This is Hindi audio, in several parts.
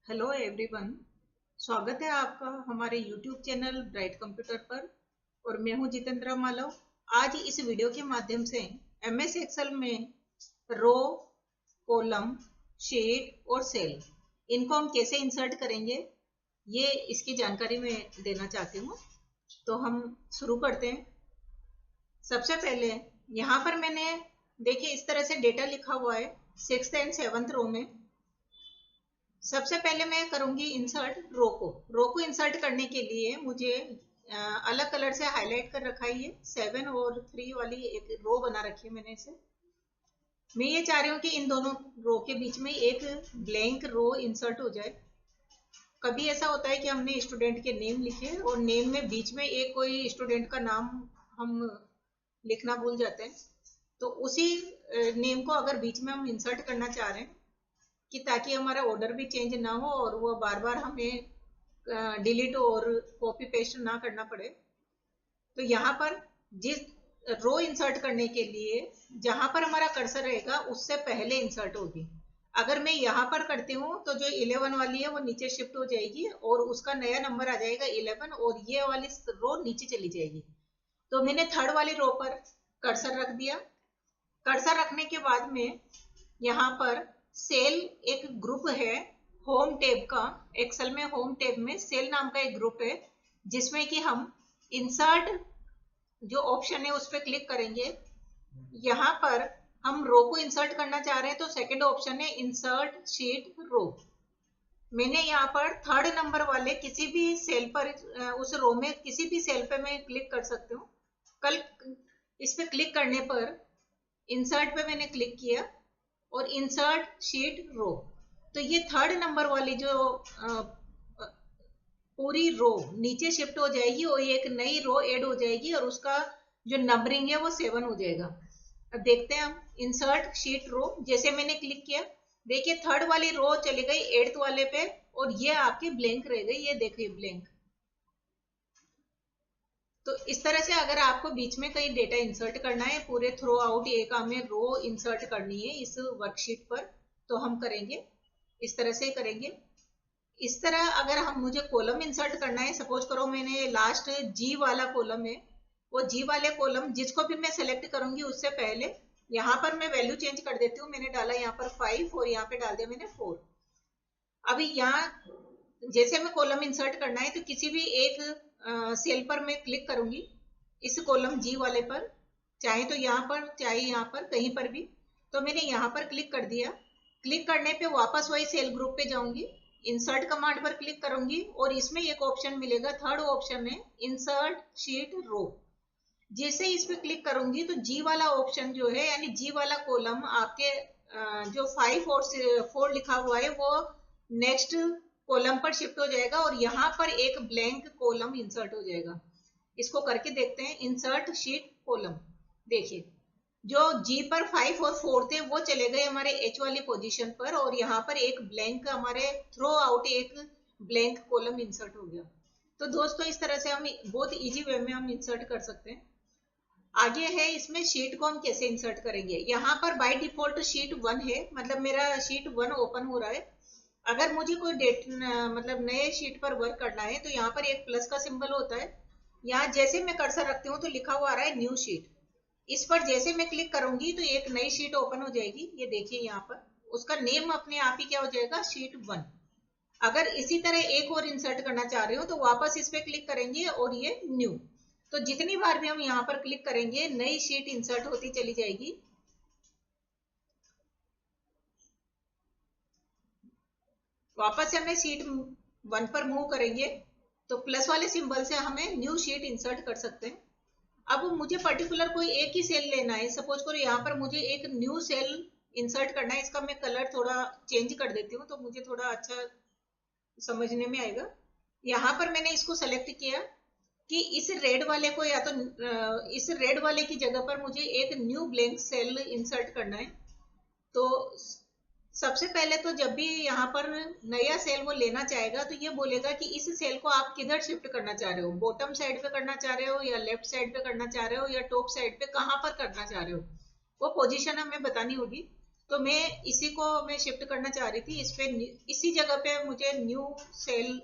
Hello everyone. स्वागत है आपका हमारे यूट्यूब चैनल ब्राइट कंप्यूटर पर। और मैं हूं जितेंद्र मालव। आज इस वीडियो के माध्यम से एमएस एक्सेल में रो, कॉलम, शीट और सेल इनको हम कैसे इंसर्ट करेंगे, ये इसकी जानकारी मैं देना चाहती हूँ। तो हम शुरू करते हैं। सबसे पहले यहाँ पर मैंने देखिए इस तरह से डेटा लिखा हुआ है 6th एंड 7th रो में। सबसे पहले मैं करूंगी इंसर्ट रो को इंसर्ट करने के लिए मुझे अलग कलर से हाईलाइट कर रखा है। ये 7 और 3 वाली एक रो बना रखी है मैंने इसे। मैं ये चाह रही हूँ कि इन दोनों रो के बीच में एक ब्लैंक रो इंसर्ट हो जाए। कभी ऐसा होता है कि हमने स्टूडेंट के नेम लिखे और नेम में बीच में एक कोई स्टूडेंट का नाम हम लिखना भूल जाते हैं। तो उसी नेम को अगर बीच में हम इंसर्ट करना चाह रहे हैं कि ताकि हमारा ऑर्डर भी चेंज ना हो और वो बार बार हमें डिलीट और कॉपी पेस्ट ना करना पड़े, तो यहाँ पर जिस रो इंसर्ट करने के लिए जहां पर हमारा कर्सर रहेगा उससे पहले इंसर्ट होगी। अगर मैं यहाँ पर करती हूँ तो जो 11 वाली है वो नीचे शिफ्ट हो जाएगी और उसका नया नंबर आ जाएगा 11 और ये वाली रो नीचे चली जाएगी। तो मैंने थर्ड वाली रो पर कर्सर रख दिया। कर्सर रखने के बाद में यहाँ पर सेल एक ग्रुप है होम टैब का। एक्सेल में होम टैब में सेल नाम का एक ग्रुप है जिसमें कि हम इंसर्ट जो ऑप्शन है उस पर क्लिक करेंगे। यहाँ पर हम रो को इंसर्ट करना चाह रहे हैं तो सेकंड ऑप्शन है इंसर्ट शीट रो। मैंने यहाँ पर थर्ड नंबर वाले किसी भी सेल पर उस रो में किसी भी सेल पे मैं क्लिक कर सकती हूँ। कल इस पे क्लिक करने पर इंसर्ट पे मैंने क्लिक किया और इंसर्ट शीट रो। तो ये थर्ड नंबर वाली जो पूरी रो नीचे शिफ्ट हो जाएगी और एक नई रो ऐड हो जाएगी और उसका जो नंबरिंग है वो 7 हो जाएगा। अब देखते हैं हम इंसर्ट शीट रो। जैसे मैंने क्लिक किया देखिए थर्ड वाली रो चली गई 8th वाले पे और ये आपकी ब्लैंक रह गई। ये देखिए ब्लैंक। तो इस तरह से अगर आपको बीच में कहीं डेटा इंसर्ट करना है, पूरे थ्रू आउट एक हमें रो इंसर्ट करनी है इस वर्कशीट पर, तो हम करेंगे इस तरह से करेंगे। इस तरह अगर हम मुझे कॉलम इंसर्ट करना है, सपोज करो मैंने लास्ट जी वाला कॉलम है, वो जी वाले कॉलम जिसको भी मैं सेलेक्ट करूंगी उससे पहले यहाँ पर मैं वैल्यू चेंज कर देती हूँ। मैंने डाला यहाँ पर 5 और यहाँ पे डाल दिया मैंने 4। अभी यहाँ जैसे मैं कॉलम इंसर्ट करना है तो किसी भी एक सेल पर मैं क्लिक करूंगी इस कॉलम जी वाले पर, चाहे तो यहाँ पर चाहे यहाँ पर कहीं पर भी। तो मैंने यहाँ पर क्लिक कर दिया। क्लिक करने पे वापस वही सेल ग्रुप पे जाऊंगी, इंसर्ट कमांड पर क्लिक करूंगी और इसमें एक ऑप्शन मिलेगा, थर्ड ऑप्शन है इंसर्ट शीट रो। जैसे इस पे क्लिक करूंगी तो जी वाला ऑप्शन जो है यानी जी वाला कॉलम आपके जो 5 और 4 लिखा हुआ है वो नेक्स्ट कॉलम पर शिफ्ट हो जाएगा और यहाँ पर एक ब्लैंक कॉलम इंसर्ट हो जाएगा। इसको करके देखते हैं। इंसर्ट शीट कॉलम, देखिए जो जी पर 5 और 4 थे वो चले गए हमारे एच वाली पोजीशन पर और यहाँ पर एक ब्लैंक हमारे थ्रो आउट एक ब्लैंक कॉलम इंसर्ट हो गया। तो दोस्तों इस तरह से हम बहुत इजी वे में हम इंसर्ट कर सकते हैं। आगे है इसमें शीट को हम कैसे इंसर्ट करेंगे। यहाँ पर बाय डिफॉल्ट शीट 1 है, मतलब मेरा शीट 1 ओपन हो रहा है। अगर मुझे कोई डेट मतलब नए शीट पर वर्क करना है तो यहाँ पर एक प्लस का सिंबल होता है। यहाँ जैसे मैं कर्सर रखती हूँ तो लिखा हुआ आ रहा है न्यू शीट। इस पर जैसे मैं क्लिक करूंगी तो एक नई शीट ओपन हो जाएगी। ये देखिए यहाँ पर उसका नेम अपने आप ही क्या हो जाएगा, शीट 1। अगर इसी तरह एक और इंसर्ट करना चाह रहे हो तो वापस इस पे क्लिक करेंगे और ये न्यू। तो जितनी बार भी हम यहाँ पर क्लिक करेंगे नई शीट इंसर्ट होती चली जाएगी। वापस से हमें शीट 1 पर मूव करेंगे तो प्लस वाले सिंबल से हमें न्यू शीट इंसर्ट कर सकते हैं। अब मुझे पर्टिकुलर कोई एक ही सेल लेना है, सपोज करो यहाँ पर मुझे एक न्यू सेल इंसर्ट करना है। इसका मैं कलर थोड़ा चेंज कर देती हूँ तो मुझे थोड़ा अच्छा समझने में आएगा। यहाँ पर मैंने इसको सेलेक्ट किया कि इस रेड वाले को या तो इस रेड वाले की जगह पर मुझे एक न्यू ब्लैंक सेल इंसर्ट करना है। तो सबसे पहले तो जब भी यहाँ पर नया सेल वो लेना चाहेगा तो ये बोलेगा कि इस सेल को आप किधर शिफ्ट करना चाह रहे हो, बॉटम साइड पे करना चाह रहे हो या लेफ्ट साइड पे करना चाह रहे हो या टॉप साइड पे, कहाँ पर करना चाह रहे हो, वो पोजीशन हमें बतानी होगी। तो मैं इसी को मैं शिफ्ट करना चाह रही थी। इस पे इसी जगह पे मुझे न्यू सेल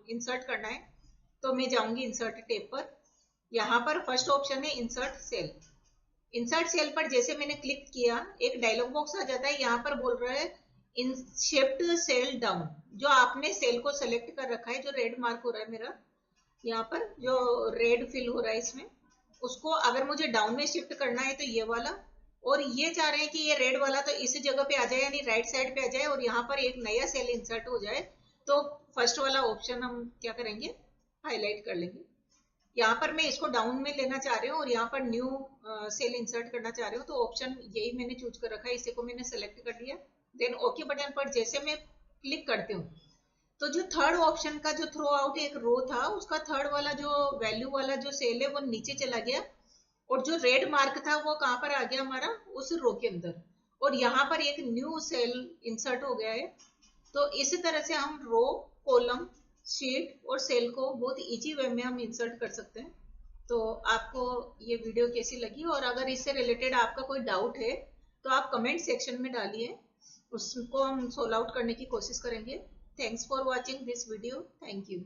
इंसर्ट करना है। तो मैं जाऊंगी इंसर्ट टैब पर। यहाँ पर फर्स्ट ऑप्शन है इंसर्ट सेल। इंसर्ट सेल पर जैसे मैंने क्लिक किया एक डायलॉग बॉक्स आ जाता है। यहाँ पर बोल रहा है इन शिफ्ट सेल डाउन। जो आपने सेल को सेलेक्ट कर रखा है, जो रेड मार्क हो रहा है मेरा यहाँ पर, जो रेड फिल हो रहा है इसमें, उसको अगर मुझे डाउन में शिफ्ट करना है तो ये वाला, और ये चाह रहे हैं कि ये रेड वाला तो इस जगह पे आ जाए, यानी राइट साइड पे आ जाए और यहाँ पर एक नया सेल इंसर्ट हो जाए। तो फर्स्ट वाला ऑप्शन हम क्या करेंगे, हाईलाइट कर लेंगे। यहाँ पर मैं इसको डाउन में लेना चाह रही हूँ और यहाँ पर न्यू सेल इंसर्ट करना चाह रही हूँ। तो ऑप्शन यही मैंने चूज कर रखा है, इसी को मैंने सेलेक्ट कर लिया। देन ओके बटन पर जैसे मैं क्लिक करती हूँ तो जो थर्ड ऑप्शन का जो थ्रो आउट एक रो था, उसका थर्ड वाला जो वैल्यू वाला जो सेल है वो नीचे चला गया, और जो रेड मार्क था वो कहाँ पर आ गया हमारा, उस रो के अंदर। और यहाँ पर एक न्यू सेल इंसर्ट हो गया है। तो इस तरह से हम रो, कॉलम, शीट और सेल को बहुत इजी वे में हम इंसर्ट कर सकते हैं। तो आपको ये वीडियो कैसी लगी, और अगर इससे रिलेटेड आपका कोई डाउट है तो आप कमेंट सेक्शन में डालिए, उसको हम सोल्व आउट करने की कोशिश करेंगे। Thanks for watching this video. Thank you.